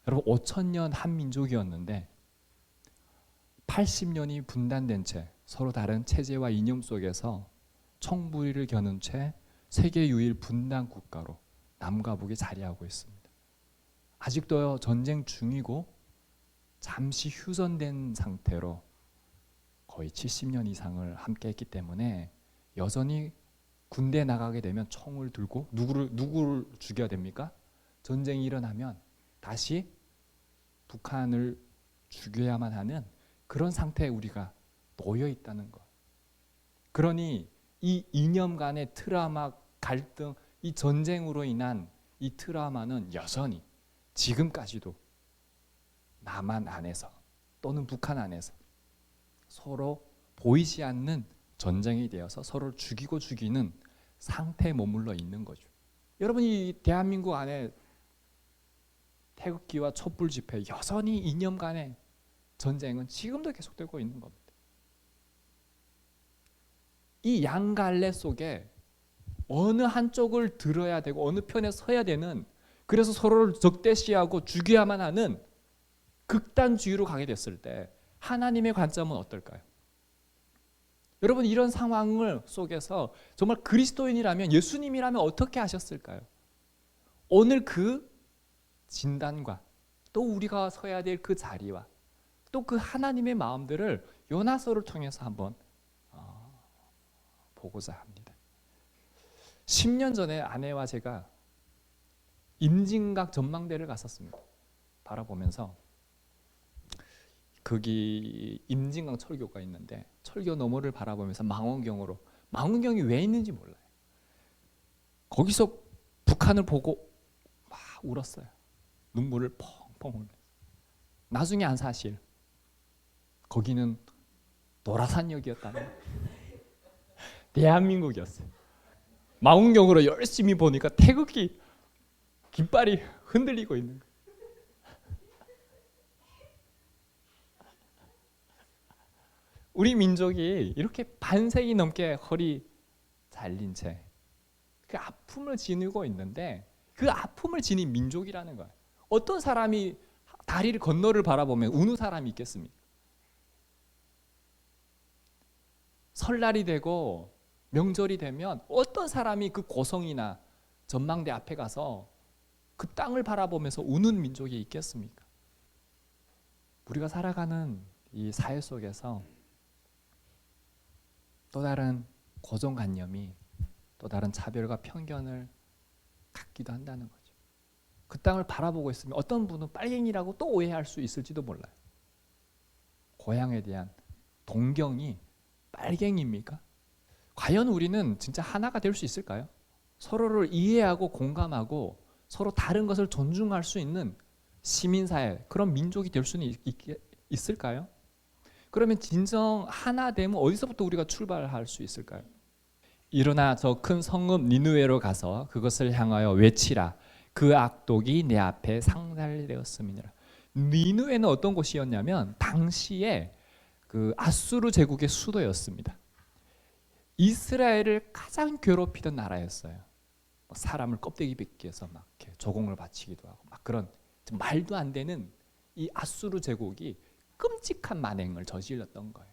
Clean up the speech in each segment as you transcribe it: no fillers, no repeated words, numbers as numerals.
여러분 5,000년 한 민족이었는데 80년이 분단된 채 서로 다른 체제와 이념 속에서 총부리를 겨눈 채 세계 유일 분단 국가로 남과 북이 자리하고 있습니다. 아직도 전쟁 중이고 잠시 휴전된 상태로 거의 70년 이상을 함께 했기 때문에 여전히 군대 나가게 되면 총을 들고 누구를 죽여야 됩니까? 전쟁이 일어나면 다시 북한을 죽여야만 하는 그런 상태에 우리가 놓여 있다는 것. 그러니 이 이념 간의 트라우마, 갈등, 이 전쟁으로 인한 이 트라우마는 여전히 지금까지도 남한 안에서 또는 북한 안에서 서로 보이지 않는 전쟁이 되어서 서로를 죽이고 죽이는 상태에 머물러 있는 거죠. 여러분이 대한민국 안에 태극기와 촛불 집회 여전히 이념 간의 전쟁은 지금도 계속되고 있는 겁니다. 이 양갈래 속에 어느 한쪽을 들어야 되고 어느 편에 서야 되는, 그래서 서로를 적대시하고 죽여야만 하는 극단주의로 가게 됐을 때 하나님의 관점은 어떨까요? 여러분 이런 상황을 속에서 정말 그리스도인이라면, 예수님이라면 어떻게 하셨을까요? 오늘 그 진단과 또 우리가 서야 될 그 자리와 또 그 하나님의 마음들을 요나서를 통해서 한번 보고자 합니다. 10년 전에 아내와 제가 임진각 전망대를 갔었습니다. 바라보면서 거기 임진강 철교가 있는데 철교 너머를 바라보면서 망원경으로, 망원경이 왜 있는지 몰라요. 거기서 북한을 보고 막 울었어요. 눈물을 펑펑 흘렸어요. 나중에 안 사실 거기는 노라산역이었다는 거예요. 대한민국이었어요. 망원경으로 열심히 보니까 태극기 깃발이 흔들리고 있는 거예요. 우리 민족이 이렇게 반세기 넘게 허리 잘린 채 그 아픔을 지니고 있는데, 그 아픔을 지닌 민족이라는 거예요. 어떤 사람이 다리를 건너를 바라보면 우는 사람이 있겠습니까? 설날이 되고 명절이 되면 어떤 사람이 그 고성이나 전망대 앞에 가서 그 땅을 바라보면서 우는 민족이 있겠습니까? 우리가 살아가는 이 사회 속에서 또 다른 고정관념이, 또 다른 차별과 편견을 갖기도 한다는 거죠. 그 땅을 바라보고 있으면 어떤 분은 빨갱이라고 또 오해할 수 있을지도 몰라요. 고향에 대한 동경이 빨갱이입니까? 과연 우리는 진짜 하나가 될 수 있을까요? 서로를 이해하고 공감하고 서로 다른 것을 존중할 수 있는 시민사회, 그런 민족이 될 수는 있을까요? 그러면 진정 하나 되면 어디서부터 우리가 출발할 수 있을까요? 일어나 저 큰 성읍 니느웨로 가서 그것을 향하여 외치라. 그 악독이 내 앞에 상달되었음이니라. 니느웨는 어떤 곳이었냐면 당시에 그 아수르 제국의 수도였습니다. 이스라엘을 가장 괴롭히던 나라였어요. 사람을 껍데기 빗기해서 막 이렇게 조공을 바치기도 하고 막 그런 말도 안 되는 이 아수르 제국이 끔찍한 만행을 저질렀던 거예요.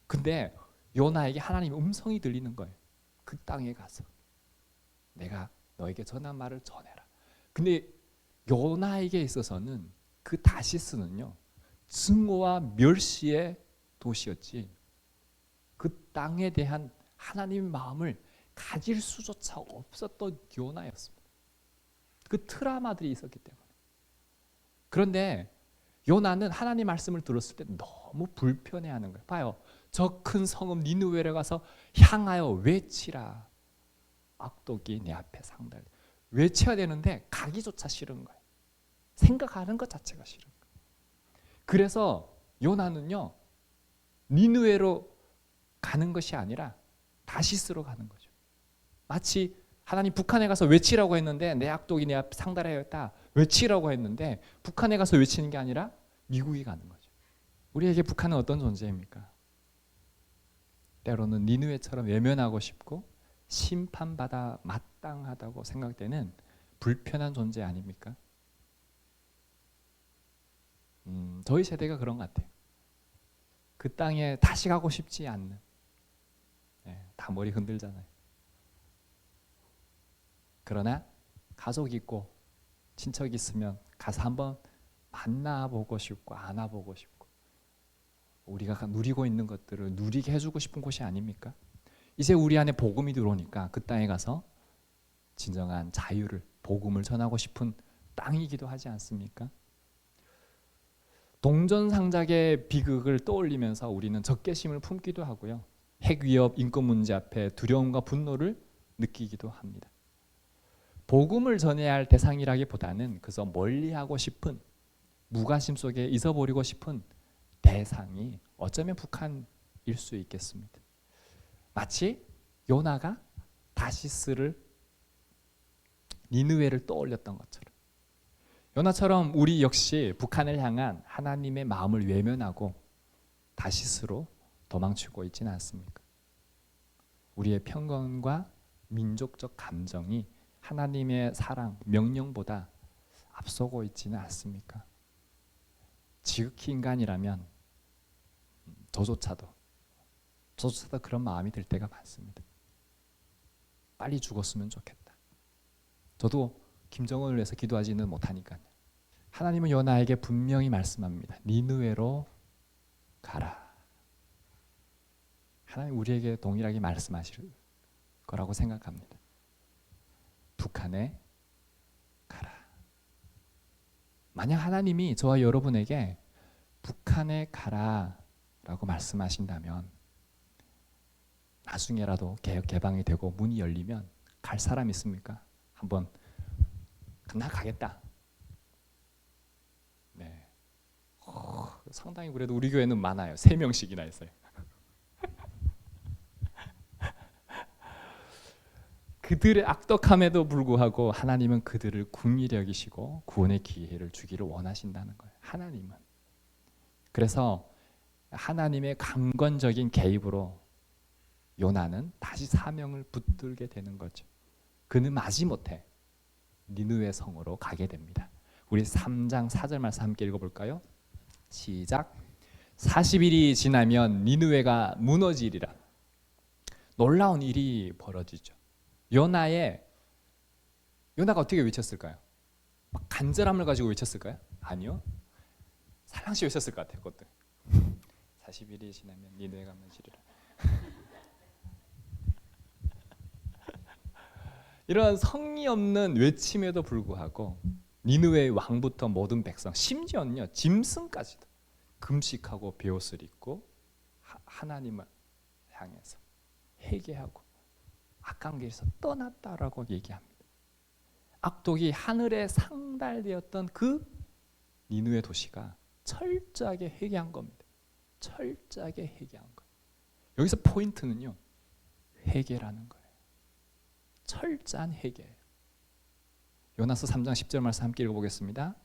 근데 요나에게 하나님의 음성이 들리는 거예요. 그 땅에 가서 내가 너에게 전한 말을 전해라. 근데 요나에게 있어서는 그 다시스는요, 증오와 멸시의 도시였지 그 땅에 대한 하나님의 마음을 가질 수조차 없었던 요나였습니다. 그 트라우마들이 있었기 때문에. 그런데 요나는 하나님 말씀을 들었을 때 너무 불편해하는 거예요. 봐요. 저 큰 성읍 니느웨에 가서 향하여 외치라. 악독이 내 앞에 상달. 외쳐야 되는데 가기조차 싫은 거예요. 생각하는 것 자체가 싫은 거예요. 그래서 요나는요, 니느웨로 가는 것이 아니라 다시스로 가는 거죠. 마치 하나님 북한에 가서 외치라고 했는데 내 악독이 내 앞에 상달하였다 외치라고 했는데 북한에 가서 외치는 게 아니라 미국이 가는 거죠. 우리에게 북한은 어떤 존재입니까? 때로는 니느웨처럼 외면하고 싶고 심판받아 마땅하다고 생각되는 불편한 존재 아닙니까? 저희 세대가 그런 것 같아요. 그 땅에 다시 가고 싶지 않는. 다 머리 흔들잖아요. 그러나 가족 있고 친척 있으면 가서 한번 만나보고 싶고 안아보고 싶고 우리가 누리고 있는 것들을 누리게 해주고 싶은 곳이 아닙니까? 이제 우리 안에 복음이 들어오니까 그 땅에 가서 진정한 자유를, 복음을 전하고 싶은 땅이기도 하지 않습니까? 동전상작의 비극을 떠올리면서 우리는 적개심을 품기도 하고요. 핵위협, 인권 문제 앞에 두려움과 분노를 느끼기도 합니다. 복음을 전해야 할 대상이라기보다는 그저 멀리하고 싶은, 무관심 속에 잊어버리고 싶은 대상이 어쩌면 북한일 수 있겠습니다. 마치 요나가 다시스를, 니느웨를 떠올렸던 것처럼 요나처럼 우리 역시 북한을 향한 하나님의 마음을 외면하고 다시스로 도망치고 있지는 않습니까? 우리의 편견과 민족적 감정이 하나님의 사랑, 명령보다 앞서고 있지는 않습니까? 지극히 인간이라면 저조차도 그런 마음이 들 때가 많습니다. 빨리 죽었으면 좋겠다. 저도 김정은을 위해서 기도하지는 못하니까요. 하나님은 요나에게 분명히 말씀합니다. 니느웨로 가라. 하나님 우리에게 동일하게 말씀하실 거라고 생각합니다. 북한에 가라. 만약 하나님이 저와 여러분에게 북한에 가라 라고 말씀하신다면 나중에라도 개혁 개방이 되고 문이 열리면 갈 사람 있습니까? 한번 나 가겠다. 네. 상당히 그래도 우리 교회는 많아요. 3명씩이나 있어요. 그들의 악독함에도 불구하고 하나님은 그들을 긍휼히 여기시고 구원의 기회를 주기를 원하신다는 거예요. 하나님은. 그래서 하나님의 강권적인 개입으로 요나는 다시 사명을 붙들게 되는 거죠. 그는 마지못해 니느웨 성으로 가게 됩니다. 우리 3장 4절 말씀 함께 읽어볼까요? 시작. 40일이 지나면 니느웨가 무너지리라. 놀라운 일이 벌어지죠. 요나가 어떻게 외쳤을까요? 막 간절함을 가지고 외쳤을까요? 아니요. 살랑시 외쳤을 것 같아요. 그것도. 40일이 지나면 니느웨가 무너지리라. 이런 성의 없는 외침에도 불구하고 니느웨의 왕부터 모든 백성, 심지어는요 짐승까지도 금식하고 베옷을 입고 하나님을 향해서 회개하고 악한 길에서 떠났다라고 얘기합니다. 악독이 하늘에 상달되었던 그 니느웨 도시가 철저하게 회개한 겁니다. 철저하게 회개한 거예요. 여기서 포인트는요 회개라는 거예요. 철저한 회개예요. 요나서 3장 10절 말씀 함께 읽어보겠습니다.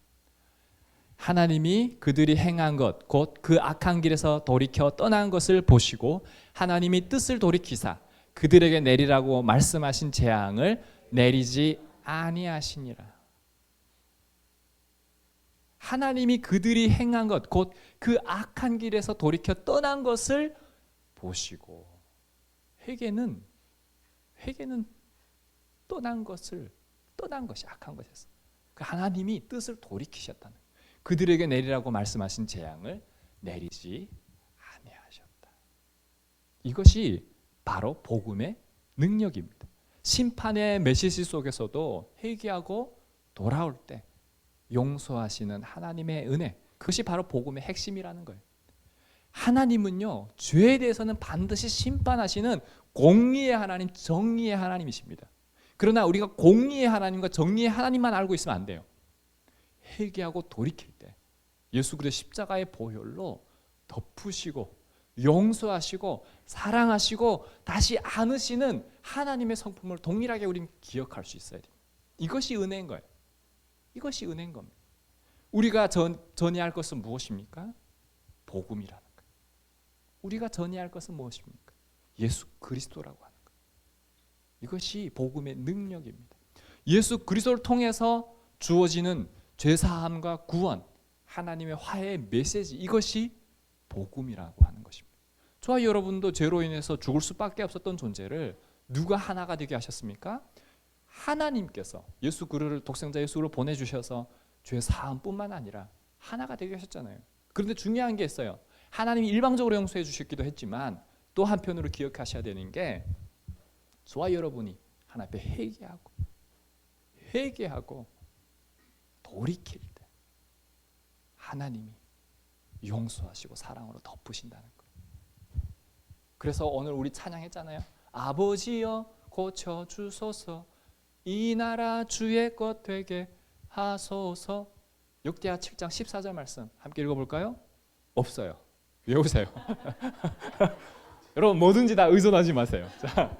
하나님이 그들이 행한 것 곧 그 악한 길에서 돌이켜 떠난 것을 보시고 하나님이 뜻을 돌이키사 그들에게 내리라고 말씀하신 재앙을 내리지 아니하시니라. 하나님이 그들이 행한 것 곧 그 악한 길에서 돌이켜 떠난 것을 보시고 회개는 떠난 것이 악한 것이었어. 하나님이 뜻을 돌이키셨다는 그들에게 내리라고 말씀하신 재앙을 내리지 아니하셨다. 이것이 바로 복음의 능력입니다. 심판의 메시지 속에서도 회개하고 돌아올 때 용서하시는 하나님의 은혜, 그것이 바로 복음의 핵심이라는 거예요. 하나님은요 죄에 대해서는 반드시 심판하시는 공의의 하나님, 정의의 하나님이십니다. 그러나 우리가 공의의 하나님과 정의의 하나님만 알고 있으면 안 돼요. 회개하고 돌이킬 때 예수 그리스도의 십자가의 보혈로 덮으시고 용서하시고 사랑하시고 다시 안으시는 하나님의 성품을 동일하게 우리는 기억할 수 있어야 돼요. 이것이 은혜인 거예요. 이것이 은혜인 겁니다. 우리가 전해야 할 것은 무엇입니까? 복음이라는 거예요. 우리가 전해야 할 것은 무엇입니까? 예수 그리스도라고 하는 거예요. 이것이 복음의 능력입니다. 예수 그리스도를 통해서 주어지는 죄사함과 구원, 하나님의 화해의 메시지, 이것이 복음이라고 하는 것입니다. 저와 여러분도 죄로 인해서 죽을 수밖에 없었던 존재를 누가 하나가 되게 하셨습니까? 하나님께서 예수 그리스도를 독생자 예수를 보내주셔서 죄 사함뿐만 아니라 하나가 되게 하셨잖아요. 그런데 중요한 게 있어요. 하나님이 일방적으로 용서해 주셨기도 했지만 또 한편으로 기억하셔야 되는 게 저와 여러분이 하나님 앞에 회개하고 돌이킬 때 하나님이 용서하시고 사랑으로 덮으신다는 거예요. 그래서 오늘 우리 찬양했잖아요. 아버지여 고쳐 주소서, 이 나라 주의 것 되게 하소서. 역대하 7장 14절 말씀 함께 읽어볼까요? 없어요. 외우세요. 여러분 뭐든지 다 의존하지 마세요. 자,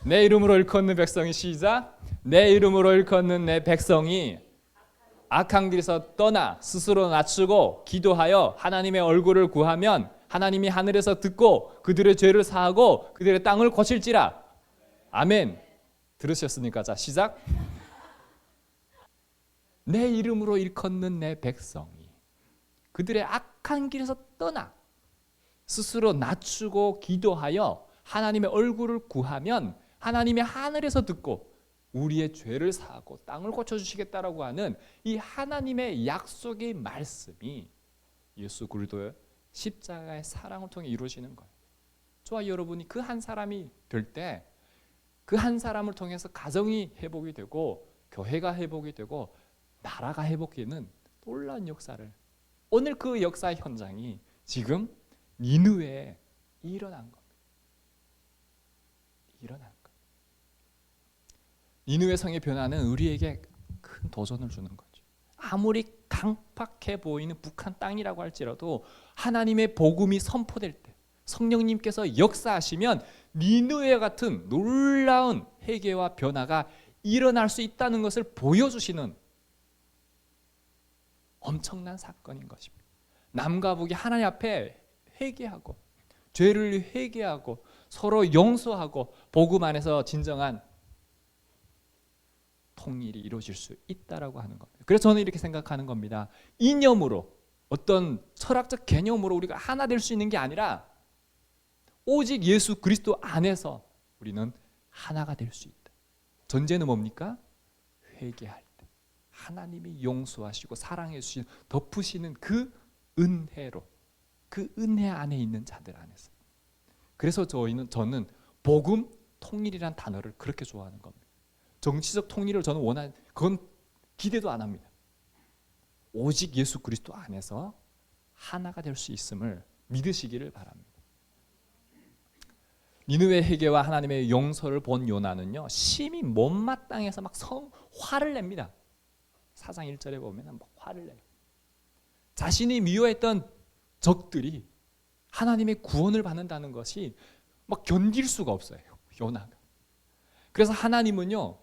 내 이름으로 일컫는 백성이, 시작. 내 이름으로 일컫는 내 백성이 악한 길에서 떠나 스스로 낮추고 기도하여 하나님의 얼굴을 구하면 하나님이 하늘에서 듣고 그들의 죄를 사하고 그들의 땅을 고칠지라. 아멘. 들으셨습니까? 자, 시작. 내 이름으로 일컫는 내 백성이 그들의 악한 길에서 떠나 스스로 낮추고 기도하여 하나님의 얼굴을 구하면 하나님이 하늘에서 듣고 우리의 죄를 사하고 땅을 고쳐주시겠다라고 하는 이 하나님의 약속의 말씀이 예수 그리스도의 십자가의 사랑을 통해 이루어지는 거예요. 저와 여러분이 그 한 사람이 될 때 그 한 사람을 통해서 가정이 회복이 되고 교회가 회복이 되고 나라가 회복되는 놀라운 역사를, 오늘 그 역사의 현장이 지금 니느웨에 일어난 겁니다. 일어난 거예요. 니느웨 성의 변화는 우리에게 큰 도전을 주는 거죠. 아무리 강팍해 보이는 북한 땅이라고 할지라도 하나님의 복음이 선포될 때 성령님께서 역사하시면 니느웨 같은 놀라운 회개와 변화가 일어날 수 있다는 것을 보여주시는 엄청난 사건인 것입니다. 남과 북이 하나님 앞에 회개하고 죄를 회개하고 서로 용서하고 복음 안에서 진정한 통일이 이루어질 수 있다라고 하는 겁니다. 그래서 저는 이렇게 생각하는 겁니다. 이념으로, 어떤 철학적 개념으로 우리가 하나 될 수 있는 게 아니라 오직 예수 그리스도 안에서 우리는 하나가 될 수 있다. 전제는 뭡니까? 회개할 때 하나님이 용서하시고 사랑해 주시는, 덮으시는 그 은혜로, 그 은혜 안에 있는 자들 안에서. 그래서 저는 복음 통일이란 단어를 그렇게 좋아하는 겁니다. 정치적 통일을 저는 그건 기대도 안 합니다. 오직 예수 그리스도 안에서 하나가 될 수 있음을 믿으시기를 바랍니다. 니느웨 회개와 하나님의 용서를 본 요나는요, 심히 못마땅해서 막 화를 냅니다. 4장 1절에 보면 막 화를 내요. 자신이 미워했던 적들이 하나님의 구원을 받는다는 것이 막 견딜 수가 없어요, 요나가. 그래서 하나님은요,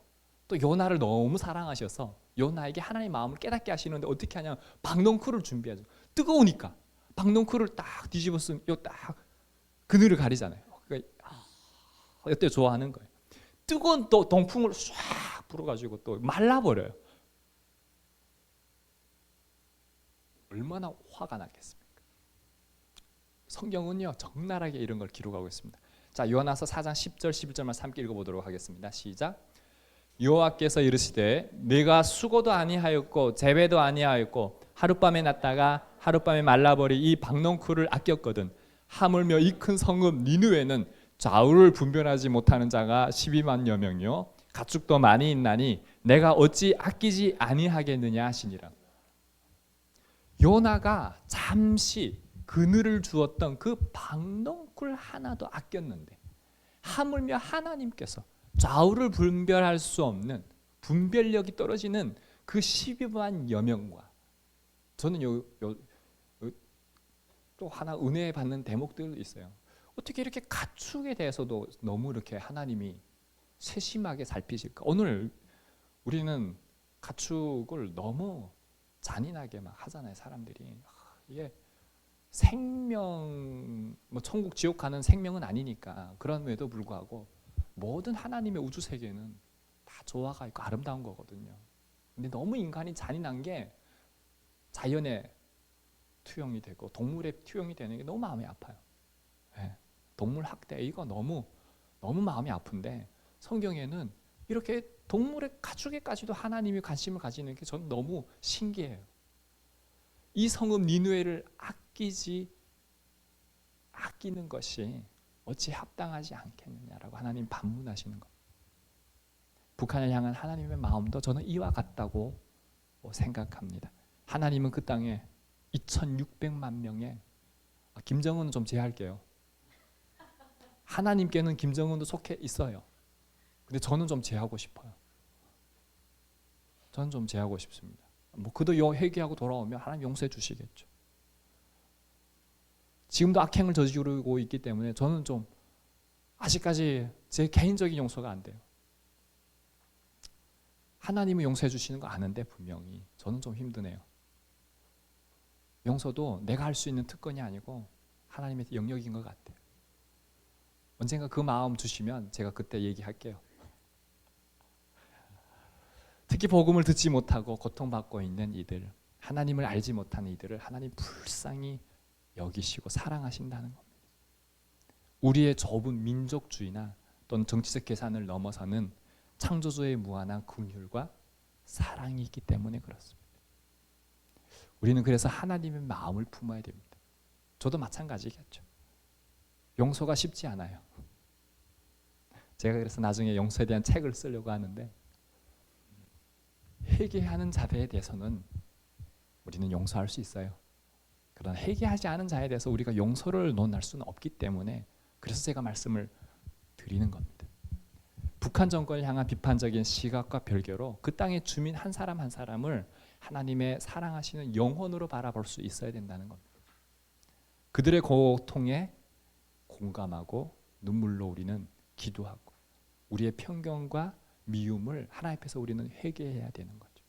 또 요나를 너무 사랑하셔서 요나에게 하나님의 마음을 깨닫게 하시는데 어떻게 하냐면 박넝쿨을 준비하죠. 뜨거우니까 박넝쿨을 딱 뒤집었으면 딱 그늘을 가리잖아요. 그러니까 이때 좋아하는 거예요. 뜨거운 또 동풍을 쫙 불어가지고 또 말라버려요. 얼마나 화가 났겠습니까? 성경은요 적나라하게 이런 걸 기록하고 있습니다. 자, 요나서 4장 10절 11절만 함께 읽어보도록 하겠습니다. 시작. 여호와께서 이르시되 내가 수고도 아니하였고 재배도 아니하였고 하룻밤에 났다가 하룻밤에 말라버리 이 박넝쿨을 아꼈거든. 하물며 이 큰 성읍 니느웨는 좌우를 분별하지 못하는 자가 12만여 명이요 가축도 많이 있나니 내가 어찌 아끼지 아니하겠느냐 하시니라. 요나가 잠시 그늘을 주었던 그 박넝쿨 하나도 아꼈는데 하물며 하나님께서 좌우를 분별할 수 없는 분별력이 떨어지는 그 12만여 명과, 저는 또 하나 은혜 받는 대목들도 있어요. 어떻게 이렇게 가축에 대해서도 너무 이렇게 하나님이 세심하게 살피실까? 오늘 우리는 가축을 너무 잔인하게 막 하잖아요, 사람들이. 이게 생명, 뭐 천국 지옥 가는 생명은 아니니까. 그럼에도 불구하고 모든 하나님의 우주 세계는 다 조화가 있고 아름다운 거거든요. 근데 너무 인간이 잔인한 게 자연의 투영이 되고 동물에 투영이 되는 게 너무 마음이 아파요. 예. 동물 학대 이거 너무 마음이 아픈데 성경에는 이렇게 동물의 가축에까지도 하나님이 관심을 가지는 게 저는 너무 신기해요. 이 성읍 니느웨를 아끼는 것이 어찌 합당하지 않겠느냐라고 하나님 반문하시는 것. 북한을 향한 하나님의 마음도 저는 이와 같다고 생각합니다. 하나님은 그 땅에 2,600만 명의 김정은은 좀 제외할게요. 하나님께는 김정은도 속해 있어요. 근데 저는 좀 제하고 싶어요. 저는 좀 제하고 싶습니다. 뭐 그도 회개하고 돌아오면 하나님 용서해 주시겠죠. 지금도 악행을 저지르고 있기 때문에 저는 좀 아직까지 제 개인적인 용서가 안 돼요. 하나님은 용서해 주시는 거 아는데 분명히 저는 좀 힘드네요. 용서도 내가 할 수 있는 특권이 아니고 하나님의 영역인 것 같아요. 언젠가 그 마음 주시면 제가 그때 얘기할게요. 특히 복음을 듣지 못하고 고통받고 있는 이들, 하나님을 알지 못하는 이들을 하나님 불쌍히 여기시고 사랑하신다는 겁니다. 우리의 좁은 민족주의나 또는 정치적 계산을 넘어서는 창조주의 무한한 긍휼과 사랑이 있기 때문에 그렇습니다. 우리는 그래서 하나님의 마음을 품어야 됩니다. 저도 마찬가지겠죠. 용서가 쉽지 않아요. 제가 그래서 나중에 용서에 대한 책을 쓰려고 하는데 회개하는 자들에 대해서는 우리는 용서할 수 있어요. 그러나 회개하지 않은 자에 대해서 우리가 용서를 논할 수는 없기 때문에 그래서 제가 말씀을 드리는 겁니다. 북한 정권을 향한 비판적인 시각과 별개로 그 땅의 주민 한 사람 한 사람을 하나님의 사랑하시는 영혼으로 바라볼 수 있어야 된다는 겁니다. 그들의 고통에 공감하고 눈물로 우리는 기도하고 우리의 편견과 미움을 하나님 앞에서 우리는 회개해야 되는 거죠.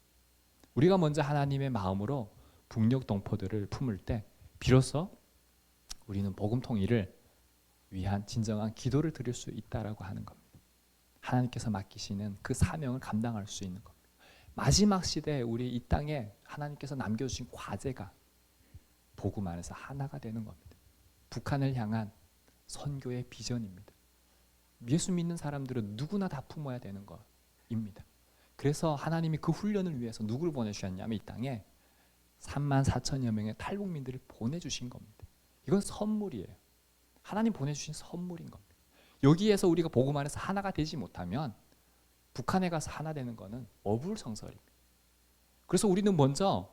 우리가 먼저 하나님의 마음으로 북녘 동포들을 품을 때 비로소 우리는 복음 통일을 위한 진정한 기도를 드릴 수 있다라고 하는 겁니다. 하나님께서 맡기시는 그 사명을 감당할 수 있는 겁니다. 마지막 시대에 우리 이 땅에 하나님께서 남겨주신 과제가 복음 안에서 하나가 되는 겁니다. 북한을 향한 선교의 비전입니다. 예수 믿는 사람들은 누구나 다 품어야 되는 것입니다. 그래서 하나님이 그 훈련을 위해서 누구를 보내주셨냐면 이 땅에 34,000여 명의 탈북민들을 보내주신 겁니다. 이건 선물이에요. 하나님 보내주신 선물인 겁니다. 여기에서 우리가 복음 안에서 하나가 되지 못하면 북한에 가서 하나 되는 것은 어불성설입니다. 그래서 우리는 먼저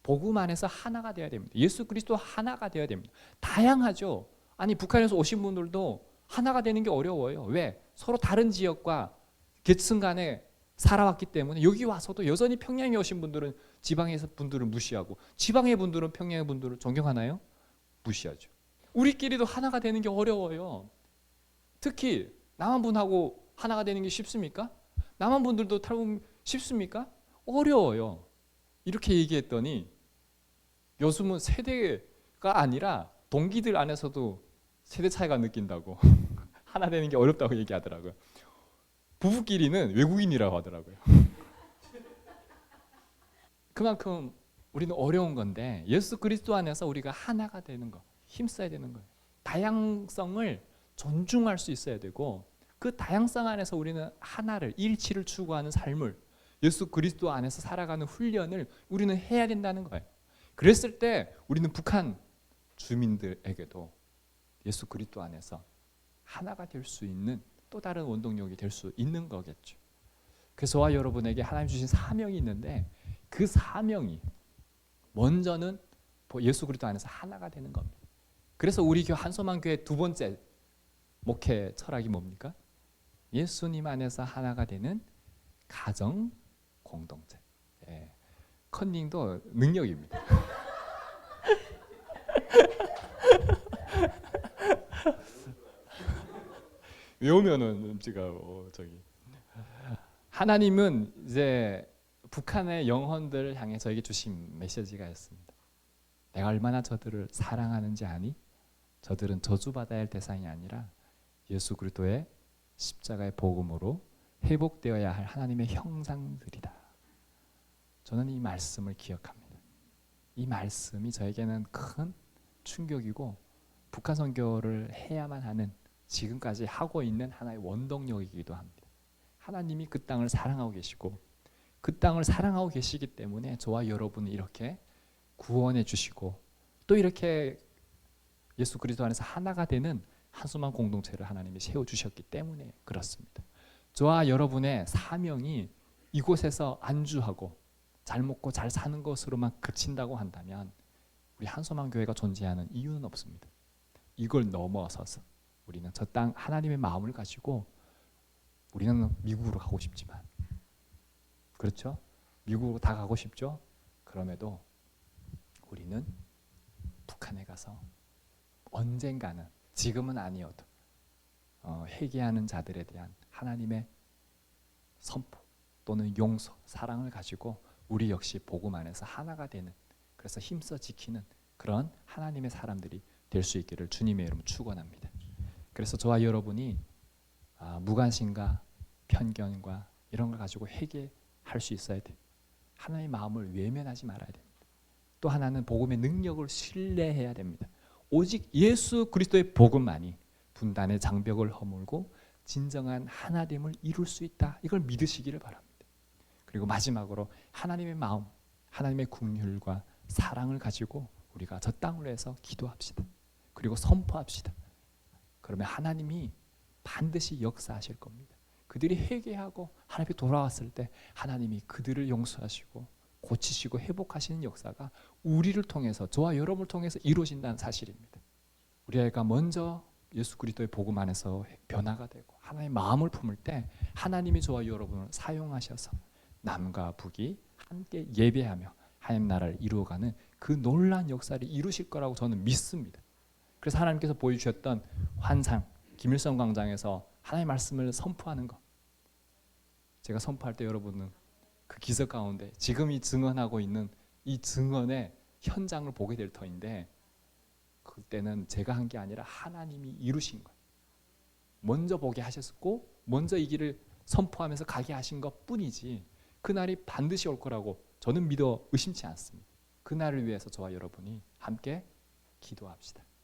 복음 안에서 하나가 되어야 됩니다. 예수 그리스도 하나가 되어야 됩니다. 다양하죠. 아니 북한에서 오신 분들도 하나가 되는 게 어려워요. 왜? 서로 다른 지역과 계층 간에 살아왔기 때문에 여기 와서도 여전히 평양에 오신 분들은 지방에서 분들을 무시하고 지방의 분들은 평양의 분들을 존경하나요? 무시하죠. 우리끼리도 하나가 되는 게 어려워요. 특히 남한 분하고 하나가 되는 게 쉽습니까? 남한 분들도 탈북 쉽습니까? 어려워요. 이렇게 얘기했더니 요즘은 세대가 아니라 동기들 안에서도 세대 차이가 느낀다고 하나 되는 게 어렵다고 얘기하더라고요. 부부끼리는 외국인이라고 하더라고요. 그만큼 우리는 어려운 건데 예수 그리스도 안에서 우리가 하나가 되는 거 힘써야 되는 거예요. 다양성을 존중할 수 있어야 되고 그 다양성 안에서 우리는 하나를 일치를 추구하는 삶을 예수 그리스도 안에서 살아가는 훈련을 우리는 해야 된다는 거예요. 그랬을 때 우리는 북한 주민들에게도 예수 그리스도 안에서 하나가 될 수 있는 또 다른 원동력이 될 수 있는 거겠죠. 그래서 저와 여러분에게 하나님 주신 사명이 있는데 그 사명이 먼저는 예수 그리스도 안에서 하나가 되는 겁니다. 그래서 우리 교회 한소만 교회 두 번째 목회 철학이 뭡니까? 예수님 안에서 하나가 되는 가정 공동체. 예. 컨닝도 능력입니다. 외우면은 제가 저기 하나님은 이제 북한의 영혼들을 향해 저에게 주신 메시지가 있습니다. 내가 얼마나 저들을 사랑하는지 아니? 저들은 저주받아야 할 대상이 아니라 예수 그리스도의 십자가의 복음으로 회복되어야 할 하나님의 형상들이다. 저는 이 말씀을 기억합니다. 이 말씀이 저에게는 큰 충격이고 북한 선교를 해야만 하는, 지금까지 하고 있는 하나의 원동력이기도 합니다. 하나님이 그 땅을 사랑하고 계시고 그 땅을 사랑하고 계시기 때문에 저와 여러분을 이렇게 구원해 주시고 또 이렇게 예수 그리스도 안에서 하나가 되는 한수만 공동체를 하나님이 세워주셨기 때문에 그렇습니다. 저와 여러분의 사명이 이곳에서 안주하고 잘 먹고 잘 사는 것으로만 그친다고 한다면 우리 한소만 교회가 존재하는 이유는 없습니다. 이걸 넘어서서 우리는 저 땅 하나님의 마음을 가지고, 우리는 미국으로 가고 싶지만, 그렇죠? 미국으로 다 가고 싶죠? 그럼에도 우리는 북한에 가서 언젠가는, 지금은 아니어도 회개하는 자들에 대한 하나님의 선포 또는 용서, 사랑을 가지고 우리 역시 복음 안에서 하나가 되는, 그래서 힘써 지키는 그런 하나님의 사람들이 될 수 있기를 주님의 이름으로 축원합니다. 그래서 저와 여러분이 무관심과 편견과 이런 걸 가지고 회개할 수 있어야 돼. 하나님의 마음을 외면하지 말아야 됩니다. 또 하나는 복음의 능력을 신뢰해야 됩니다. 오직 예수 그리스도의 복음만이 분단의 장벽을 허물고 진정한 하나됨을 이룰 수 있다. 이걸 믿으시기를 바랍니다. 그리고 마지막으로 하나님의 마음, 하나님의 긍휼과 사랑을 가지고 우리가 저 땅을 위해서 기도합시다. 그리고 선포합시다. 그러면 하나님이 반드시 역사하실 겁니다. 그들이 회개하고 하나님께 돌아왔을 때 하나님이 그들을 용서하시고 고치시고 회복하시는 역사가 우리를 통해서, 저와 여러분을 통해서 이루어진다는 사실입니다. 우리가 먼저 예수 그리스도의 복음 안에서 변화가 되고 하나님의 마음을 품을 때 하나님이 저와 여러분을 사용하셔서 남과 북이 함께 예배하며 하나님 나라를 이루어가는 그 놀라운 역사를 이루실 거라고 저는 믿습니다. 그래서 하나님께서 보여주셨던 환상, 김일성 광장에서 하나님의 말씀을 선포하는 것, 제가 선포할 때 여러분은 그 기적 가운데 지금 이 증언하고 있는 이 증언의 현장을 보게 될 터인데, 그때는 제가 한 게 아니라 하나님이 이루신 거예요. 먼저 보게 하셨고 먼저 이 길을 선포하면서 가게 하신 것 뿐이지, 그날이 반드시 올 거라고 저는 믿어 의심치 않습니다. 그날을 위해서 저와 여러분이 함께 기도합시다.